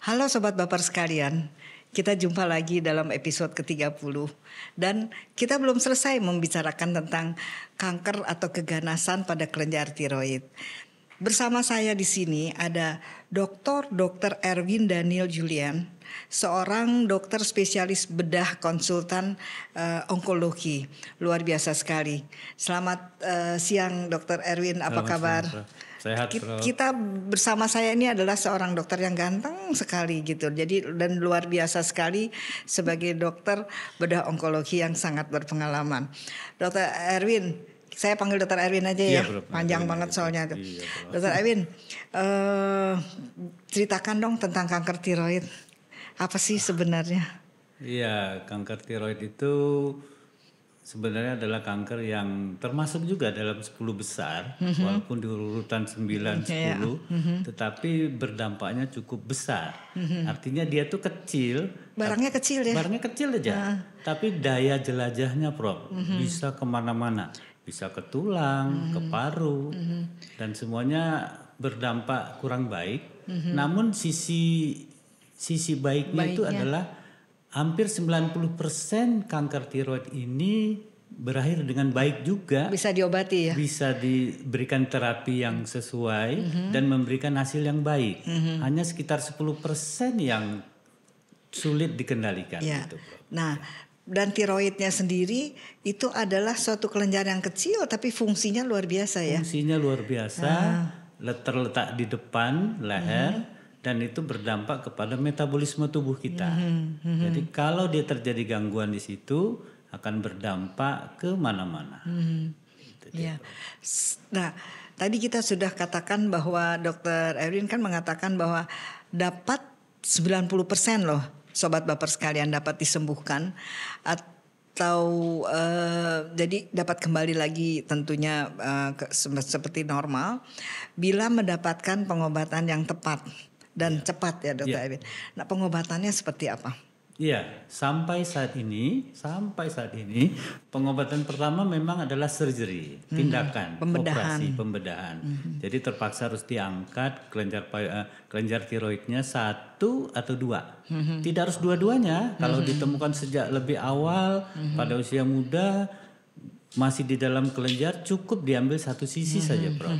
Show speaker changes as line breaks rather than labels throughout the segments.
Halo Sobat Baper sekalian, kita jumpa lagi dalam episode ke-30 dan kita belum selesai membicarakan tentang kanker atau keganasan pada kelenjar tiroid. Bersama saya di sini ada Dr. Erwin Daniel Julian, seorang dokter spesialis bedah konsultan onkologi. Luar biasa sekali. Selamat siang Dr. Erwin, apa kabar?
Sehat, Bro.
Kita bersama saya ini adalah seorang dokter yang ganteng sekali gitu. Jadi dan luar biasa sekali sebagai dokter bedah onkologi yang sangat berpengalaman. Dr. Erwin, saya panggil Dr. Erwin aja ya.
Bro,
panjang banget soalnya tuh. Dr. Erwin, ceritakan dong tentang kanker tiroid. Apa sih sebenarnya?
Iya, kanker tiroid itu sebenarnya adalah kanker yang termasuk juga dalam 10 besar, walaupun di urutan 9, 10, tetapi berdampaknya cukup besar. Artinya dia tuh kecil.
Barangnya kecil ya?
Barangnya kecil aja, tapi daya jelajahnya Prof, bisa kemana-mana. Bisa ke tulang, ke paru, dan semuanya berdampak kurang baik. Namun sisi baiknya itu adalah hampir 90% kanker tiroid ini berakhir dengan baik juga.
Bisa diobati ya?
Bisa diberikan terapi yang sesuai dan memberikan hasil yang baik. Hanya sekitar 10% yang sulit dikendalikan.
Ya.
Gitu, Bro.
Nah, dan tiroidnya sendiri itu adalah suatu kelenjar yang kecil tapi fungsinya luar biasa ya?
Fungsinya luar biasa, terletak di depan leher. Dan itu berdampak kepada metabolisme tubuh kita. Jadi kalau dia terjadi gangguan di situ akan berdampak ke mana-mana.
Ya. Nah, tadi kita sudah katakan bahwa Dr. Erwin kan mengatakan bahwa dapat 90% loh Sobat Baper sekalian dapat disembuhkan atau jadi dapat kembali lagi tentunya seperti normal bila mendapatkan pengobatan yang tepat dan cepat ya Dr. Erwin. Nah, pengobatannya seperti apa?
Iya, sampai saat ini pengobatan pertama memang adalah surgery, tindakan operasi pembedahan. Jadi terpaksa harus diangkat kelenjar tiroidnya 1 atau 2. Tidak harus dua-duanya. Kalau ditemukan sejak lebih awal pada usia muda masih di dalam kelenjar, cukup diambil satu sisi saja, Prof.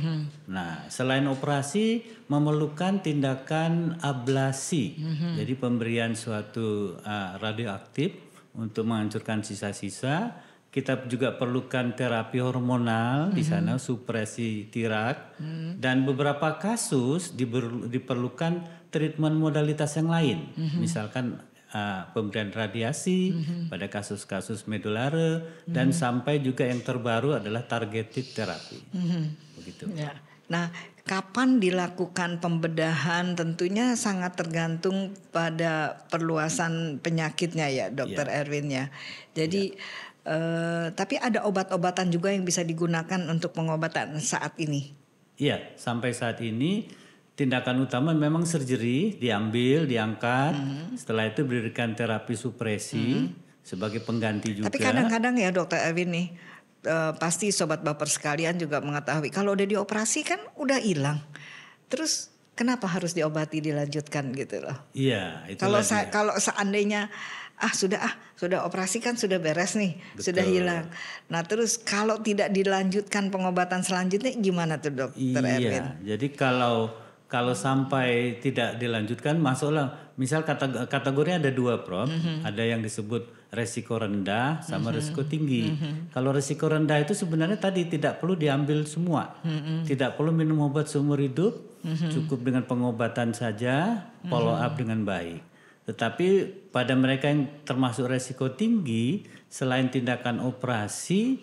Nah, selain operasi memerlukan tindakan ablasi. Jadi pemberian suatu radioaktif untuk menghancurkan sisa-sisa. Kita juga perlukan terapi hormonal di sana, supresi tirak, dan beberapa kasus diperlukan treatment modalitas yang lain. Misalkan pemberian radiasi pada kasus-kasus medulare dan sampai juga yang terbaru adalah targeted therapy. Begitu.
Ya. Nah, kapan dilakukan pembedahan tentunya sangat tergantung pada perluasan penyakitnya ya, Dr. Erwin ya. Jadi tapi ada obat-obatan juga yang bisa digunakan untuk pengobatan saat ini.
Iya, sampai saat ini tindakan utama memang surgery, diangkat, setelah itu berikan terapi supresi sebagai pengganti juga.
Tapi kadang-kadang ya Dr. Erwin nih, pasti Sobat Baper sekalian juga mengetahui kalau udah dioperasi kan udah hilang. Terus kenapa harus diobati dilanjutkan gitu loh?
Iya, itu
kalau seandainya sudah operasi kan sudah beres nih, sudah hilang. Nah terus kalau tidak dilanjutkan pengobatan selanjutnya gimana tuh Dr. Erwin?
Iya, jadi kalau sampai tidak dilanjutkan, masuklah misal kategori ada 2, Prof. Ada yang disebut resiko rendah sama resiko tinggi. Kalau resiko rendah itu sebenarnya tadi tidak perlu diambil semua. Tidak perlu minum obat seumur hidup, cukup dengan pengobatan saja, follow up dengan baik. Tetapi pada mereka yang termasuk resiko tinggi, selain tindakan operasi,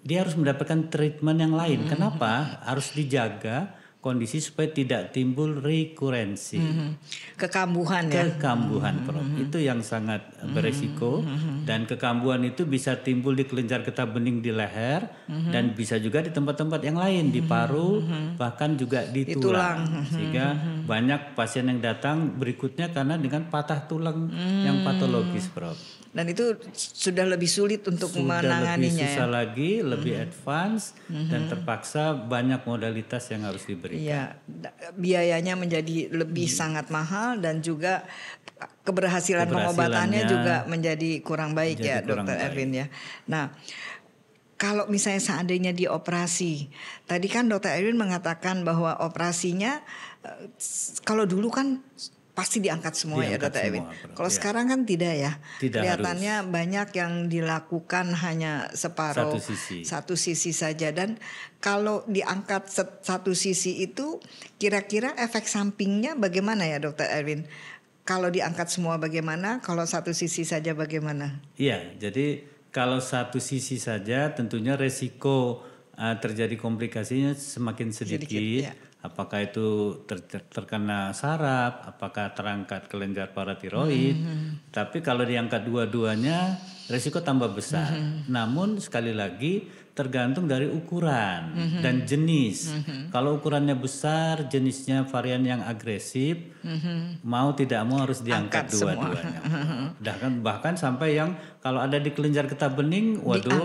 dia harus mendapatkan treatment yang lain. Kenapa? Harus dijaga kondisi supaya tidak timbul rekurensi.
Kekambuhan ya.
Kekambuhan, Prof. Itu yang sangat beresiko Dan kekambuhan itu bisa timbul di kelenjar getah bening di leher dan bisa juga di tempat-tempat yang lain, di paru, bahkan juga di tulang. Sehingga banyak pasien yang datang berikutnya karena dengan patah tulang yang patologis, Prof.
Dan itu sudah lebih sulit untuk
Sudah
menanganinya,
lebih susah lagi, lebih advance, dan terpaksa banyak modalitas yang harus diberikan.
Iya, biayanya menjadi lebih sangat mahal dan juga keberhasilan pengobatannya juga menjadi kurang baik ya, Dokter Erwin ya. Nah, kalau misalnya seandainya dioperasi, tadi kan Dokter Erwin mengatakan bahwa operasinya kalau dulu kan pasti diangkat semua ya, Dokter Erwin. Kalau sekarang kan tidak ya. Kelihatannya banyak yang dilakukan hanya separuh, satu sisi saja. Dan kalau diangkat satu sisi itu, kira-kira efek sampingnya bagaimana ya, Dokter Erwin? Kalau diangkat semua bagaimana? Kalau satu sisi saja bagaimana?
Iya, jadi kalau satu sisi saja tentunya resiko terjadi komplikasinya semakin sedikit. Apakah itu terkena saraf, apakah terangkat kelenjar paratiroid. Tapi kalau diangkat dua-duanya resiko tambah besar. Namun sekali lagi tergantung dari ukuran dan jenis. Kalau ukurannya besar, jenisnya varian yang agresif, mau tidak mau harus diangkat dua-duanya. Bahkan sampai yang kalau ada di kelenjar getah bening, waduh,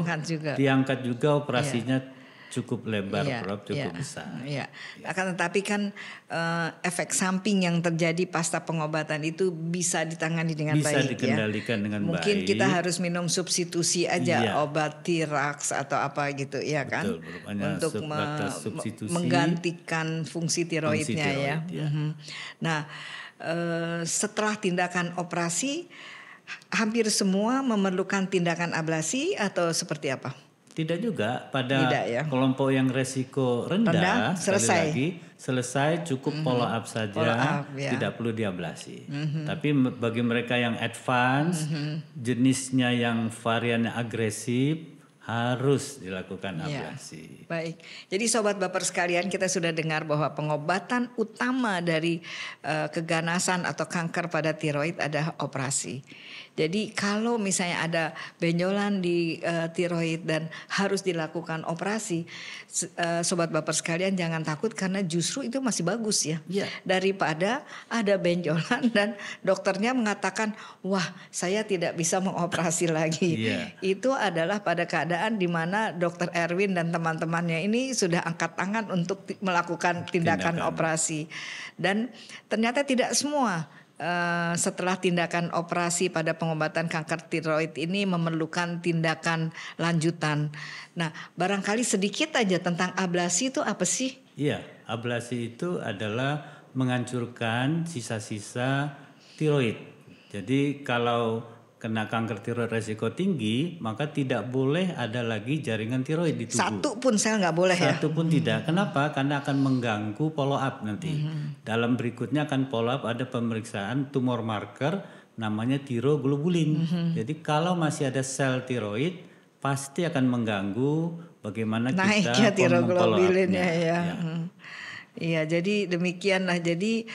diangkat juga operasinya cukup lebar, Prof, cukup besar.
Iya. Akan tetapi kan efek samping yang terjadi pasca pengobatan itu bisa ditangani dengan baik,
bisa dikendalikan dengan baik.
Mungkin kita harus minum substitusi aja, obat Tirax atau apa gitu, ya kan?
Betul,
untuk menggantikan fungsi tiroidnya ya. Nah, setelah tindakan operasi, hampir semua memerlukan tindakan ablasi atau seperti apa?
Tidak juga, pada kelompok yang resiko rendah selesai cukup follow up saja, tidak perlu diablasi. Tapi bagi mereka yang advance, jenisnya yang variannya agresif, harus dilakukan ablasi.
Baik, jadi sobat baper sekalian, kita sudah dengar bahwa pengobatan utama dari keganasan atau kanker pada tiroid adalah operasi. Jadi kalau misalnya ada benjolan di tiroid dan harus dilakukan operasi, sobat baper sekalian jangan takut karena justru itu masih bagus ya. Daripada ada benjolan dan dokternya mengatakan, wah saya tidak bisa mengoperasi lagi. Itu adalah pada keadaan di mana Dokter Erwin dan teman-temannya ini sudah angkat tangan untuk melakukan tindakan operasi. Dan ternyata tidak semua setelah tindakan operasi pada pengobatan kanker tiroid ini memerlukan tindakan lanjutan. Nah, barangkali sedikit aja tentang ablasi itu apa sih?
Iya, ablasi itu adalah menghancurkan sisa-sisa tiroid. Jadi kalau kena kanker tiroid resiko tinggi, maka tidak boleh ada lagi jaringan tiroid di tubuh.
Satu pun sel nggak boleh ya?
Satu pun tidak. Kenapa? Karena akan mengganggu follow up nanti. Dalam berikutnya akan follow up ada pemeriksaan tumor marker namanya tiroglobulin. Jadi kalau masih ada sel tiroid, pasti akan mengganggu bagaimana kita
tiroglobulinnya ya. Iya, jadi demikianlah. Jadi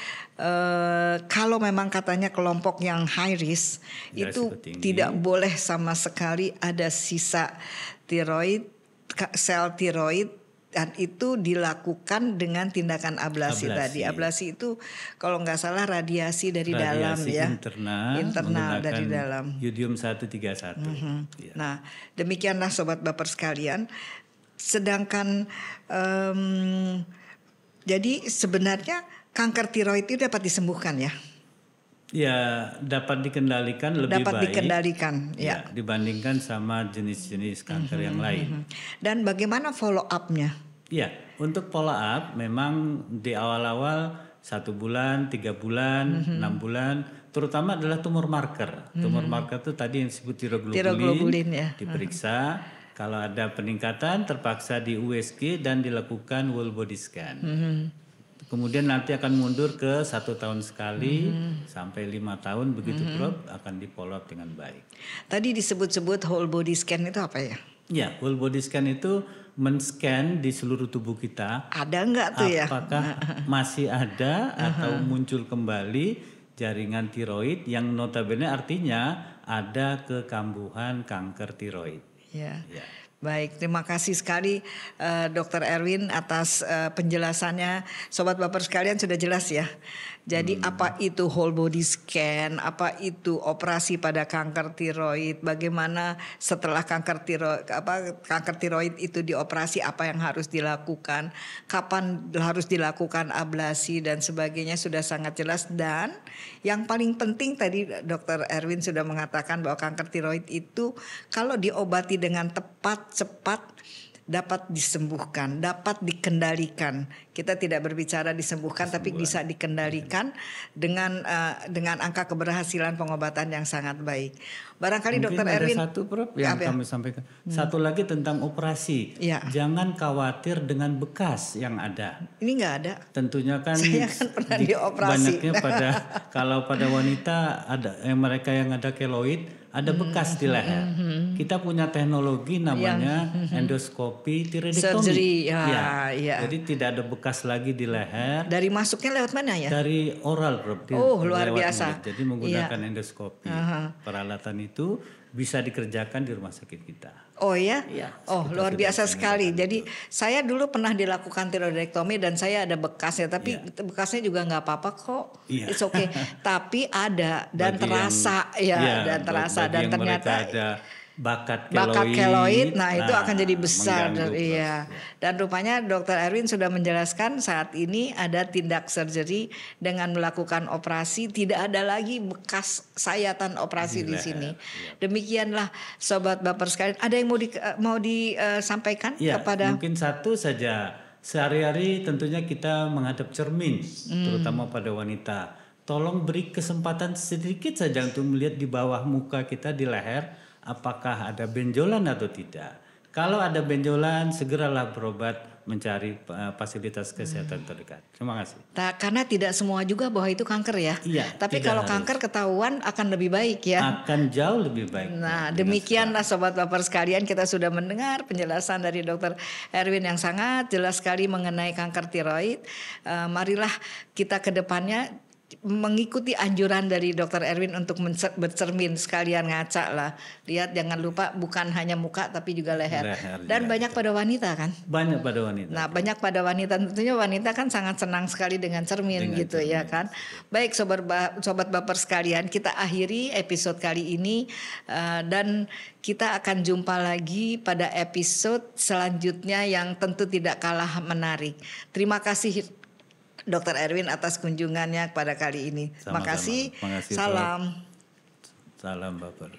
kalau memang katanya kelompok yang high risk itu tidak boleh sama sekali ada sisa tiroid, sel tiroid, dan itu dilakukan dengan tindakan ablasi tadi. Ablasi itu kalau nggak salah radiasi dari dalam ya. Internal dari dalam.
Yodium 131.
Nah, demikianlah sobat baper sekalian. Sedangkan jadi sebenarnya kanker tiroid itu dapat disembuhkan ya?
Ya, dapat dikendalikan lebih baik.
Dapat dikendalikan, ya.
Dibandingkan sama jenis-jenis kanker yang lain.
Dan bagaimana follow up-nya?
Ya, untuk follow up memang di awal-awal 1 bulan, 3 bulan, 6 bulan, terutama adalah tumor marker. Tumor marker itu tadi yang disebut tiroglobulin ya. Diperiksa. Kalau ada peningkatan terpaksa di USG dan dilakukan whole body scan. Kemudian nanti akan mundur ke 1 tahun sekali sampai 5 tahun begitu Prof, akan di follow up dengan baik.
Tadi disebut-sebut whole body scan itu apa ya?
Ya, whole body scan itu men-scan di seluruh tubuh kita.
Ada nggak tuh ya?
Apakah masih ada atau muncul kembali jaringan tiroid yang notabene artinya ada kekambuhan kanker tiroid.
Ya. Baik, terima kasih sekali Dr. Erwin atas penjelasannya. Sobat Baper sekalian sudah jelas ya. Jadi apa itu whole body scan, apa itu operasi pada kanker tiroid, bagaimana setelah kanker tiroid itu dioperasi apa yang harus dilakukan, kapan harus dilakukan ablasi dan sebagainya sudah sangat jelas. Dan yang paling penting tadi Dr. Erwin sudah mengatakan bahwa kanker tiroid itu kalau diobati dengan tepat, cepat dapat disembuhkan, dapat dikendalikan. Kita tidak berbicara disembuhkan, tapi bisa dikendalikan dengan angka keberhasilan pengobatan yang sangat baik. Barangkali Dr. Erwin
ada satu Prof yang kami sampaikan. Satu lagi tentang operasi.
Ya.
Jangan khawatir dengan bekas yang ada.
Ini nggak ada.
Tentunya kan
saya kan pernah dioperasi.
Banyaknya kalau pada wanita ada mereka yang ada keloid, ada bekas di leher. Kita punya teknologi namanya endoskopi tiroidektomi.
Surgery,
ya.
Ya.
Jadi tidak ada bekas lagi di leher.
Dari masuknya lewat mana ya?
Dari oral, Prof.
Luar biasa.
Mulut. Jadi menggunakan endoskopi. Peralatan itu bisa dikerjakan di rumah sakit kita.
Oh ya? Luar biasa sekali. Jadi saya dulu pernah dilakukan tiroidektomi dan saya ada bekasnya, tapi bekasnya juga nggak apa-apa kok. It's okay. Tapi ada dan bagi terasa dan terasa dan ternyata
ada bakat
keloid, nah itu akan jadi besar. Dan rupanya Dr. Erwin sudah menjelaskan saat ini ada tindak surgery dengan melakukan operasi, tidak ada lagi bekas sayatan operasi di sini. Demikianlah Sobat Baper sekalian. Ada yang mau disampaikan kepada?
Mungkin satu saja. Sehari-hari tentunya kita menghadap cermin, terutama pada wanita. Tolong beri kesempatan sedikit saja untuk melihat di bawah muka kita di leher. Apakah ada benjolan atau tidak? Kalau ada benjolan, segeralah berobat mencari fasilitas kesehatan terdekat. Terima kasih.
Karena tidak semua juga bahwa itu kanker ya. Tapi kalau kanker ketahuan akan lebih baik ya.
Akan jauh lebih baik.
Nah, demikianlah Sobat Baper sekalian, kita sudah mendengar penjelasan dari Dr. Erwin yang sangat jelas sekali mengenai kanker tiroid. Marilah kita ke depannya mengikuti anjuran dari Dr. Erwin untuk bercermin, sekalian ngaca lah. Lihat, jangan lupa bukan hanya muka tapi juga leher dan banyak pada wanita kan.
Banyak pada wanita.
Nah, banyak pada wanita, tentunya wanita kan sangat senang sekali dengan cermin gitu ya kan. Baik sobat Baper sekalian, kita akhiri episode kali ini dan kita akan jumpa lagi pada episode selanjutnya yang tentu tidak kalah menarik. Terima kasih Dr. Erwin atas kunjungannya pada kali ini. Terima kasih.
Salam.
Salam.
Salam Baper.